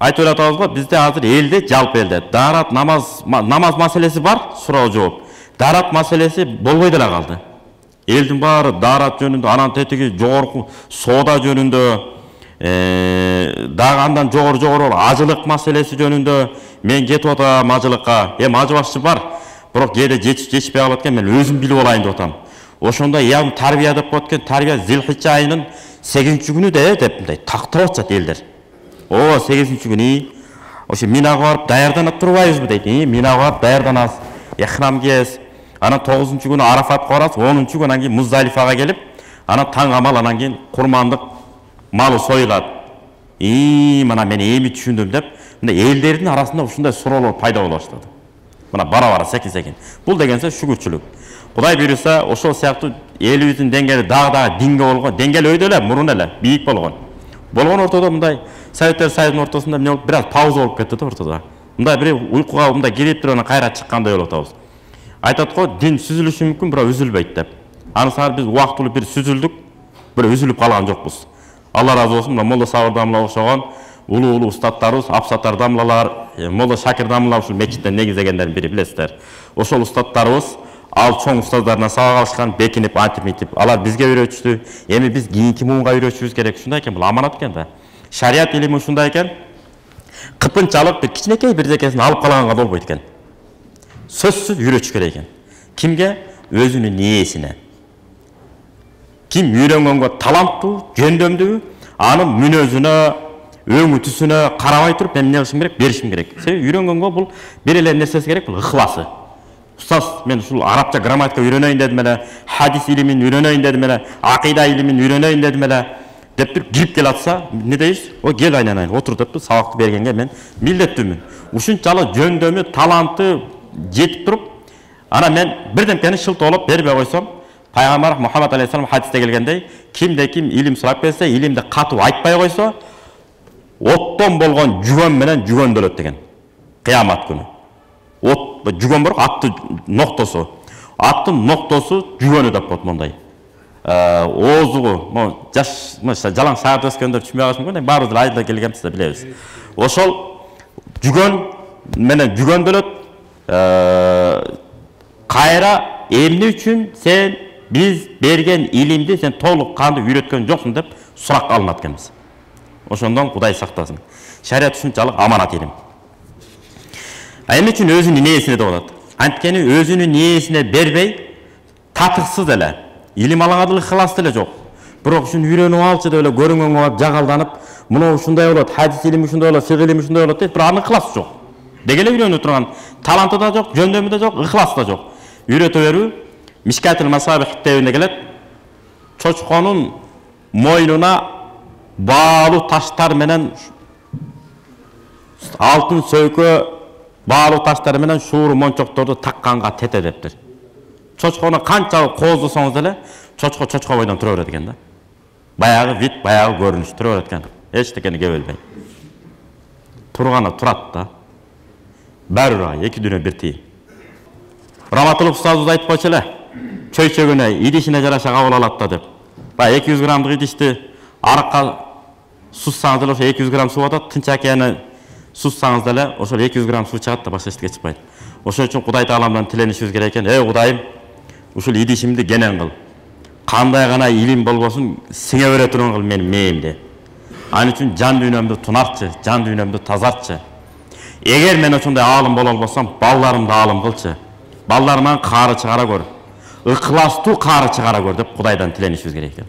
Айтып жатабыз го, бизде азыр элде, жалпы элде даарат намаз маселеси бар, суроо жооп. Даарат маселеси болбой деле калды. Элдин баары даарат жөнүндө, анан тетиги жогорку соода жөнүндө, дагы андан жогору ажылык маселеси жөнүндө мен кетип атам ажылыкка. Ажы башчы бар, бирок кээде жетишпей калат экен, мен өзүм билип алайын деп атам. Ошондо ям тарбия деп коет экен, тарбия Зилхича айынын 8-күнү деп мындай тактап атышат элдер. 8-күнү ошо Минага барып даярданып турбайбызбы дейт. Минага барып даярданабыз. Эхрам кийебиз. Анан 9-күнү Арафатка барабыз, 10-күнү анан кийин Муздалифага келип, анан таң амал анан кийин курмандык малы союлат. Мына мен эми түшүндүм деп, мына элдердин арасында ушундай суроолор пайда боло баштады. Мына бара-бара секин. Бул дегенсе шүгүрчүлүк. Кудай буйруса, ошол сыяктуу элибиздин деңгээли дагы динге болгон, деңгээл өйдө эле, мурун эле бийик болгон. Болгон ортодо мындай Советтер Союзунун ортосунда эмне болуп, бир аз пауза болуп кетти да ортодо. Мындай бир уйкуга мындай кирип туруп анан кайра чыккандай болуп атабыз. Айтат го, дин сүзүлүшү мүмкүн, бирок үзүлбөйт деп. Анысаар биз убактылуу бир сүзүлдүк, бир үзүлүп калган жокпуз. Алла разы болсун, Молла Сабыр дамла окшогон улуу устаттарыбыз, Апсаттар дамлалар, Молла Шакир дамла ушул мечиттен негизегендердин бири билесиздер. Ошол устаттарыбыз ал чоң устаздарынан сабак алышкан, бекинип, антип, алар бизге үйрөтүштү. Эми биз кийинки муунга үйрөтүшүбүз керек. Ушундай экен, бул аманат экен да. Шарият илими ушундай экен. Кыпынчалык бир кичинекей бирдекесин алып калганга болбойт экен. Сөзсүз үйрөтүш керек экен. Кимге? Өзүнүн ээсине. Ким үйрөнгөнгө таланттуу, жөндөмдүү, анын мүнөзүнө, өңү түсүнө карабай туруп эмне кылышым керек, беришим керек. Себеби үйрөнгөнгө бул бир эле нерсеси керек, бул ыхласы. Устаз, мен ушул арабча грамматика үйрөнөйүн дедим эле, хадис илимин үйрөнөйүн дедим эле, акыйда илимин үйрөнөйүн дедим эле деп туруп кирип келатса, эмне дейбиз? Кел айнанайын, отур деп сабакты бергенге мен милдеттүүмүн. Ушунчалык жөндөмү, таланты жетип туруп, ана мен бирдемкени шылтоолоп бербей койсом, Пайгамбар Мухаммад алейхиссалам хадисте келгендей, кимде ким илим сурап келсе, илимди катуу айтпай койсо, оттон болгон жүгөн менен жүгөндөлөт деген. Кыямат күнү. От жүгөн бар, атты ноктосу. Аттын ноктосу жүгөнү деп коет мондай. Оозугу, жалаң шаарда өскөндөр түшүнбөй калышы мүмкүн, баарыбыз айылда келгенбиз да билебиз. Ошол жүгөн менен жүгөндөлөт. Кайра эмне үчүн сен биз берген илимди сен толук кандуу үйрөткөн жоксуң деп сурак алынат экенбиз. Ошондон Кудай сактасын. Шарият ушунчалык аманат илим. Эмне үчүн өзүнүн ээсине деп атат? Анткени өзүнүн ээсине бербей, татыксыз эле, илим алаңа ыхлас деле жок. Бирок ушуну үйрөнүп алчы деп эле көрүнгөнгө барып жагалданып, мына ушундай болот, хадис илими ушундай болот, фикх илими ушундай болот дейт, бирок анын ыхласы жок. Деги эле үйрөнүп турган таланты да жок, жөндөмү да жок, ыхласы да жок. Үйрөтө берүү Мишкатул Масабих китебинде келет. Чочконун мойнуна баалуу таштар менен алтын сөйкө баалуу таштар менен шууру мончокторду такканга тете дептир. Чочкону канчалык кооздосоңуз деле чочко бойдон тура берет экен да. Баягы вид, баягы көрүнүш тура берет экен. Эчтекени кебелбей. Турганы турат да. Бәрі екі дүнө бір тей. Раматылық ұстазымыз айтып қойшы эле, чөйчөгүнө идишине жараша кабыл алат да деп. 200 грамдык идишти аракка суссаңыз деле ошо 200 грамм суу атат, Тынч океаны суссаңыз деле ошол 200 грамм суу чыгат да, башка эчтеке чыкпайт. Ошон үчүн Кудай Тааламдан тиленишибиз керек экен. Кудайым, ушул идишимди кенен кыл. Кандай гана илим болбосун, сиңе бере турган кыл менин мээмди. Ал үчүн жан дүйнөмдү тунартчы, жан дүйнөмдү тазартчы. Эгер мен ошондой аалым боло албасам, балдарымды аалым кылчы. Балдарымдан каары чыгара көр. Ыхластуу каары чыгара көр деп Кудайдан тиленишибиз керек экен.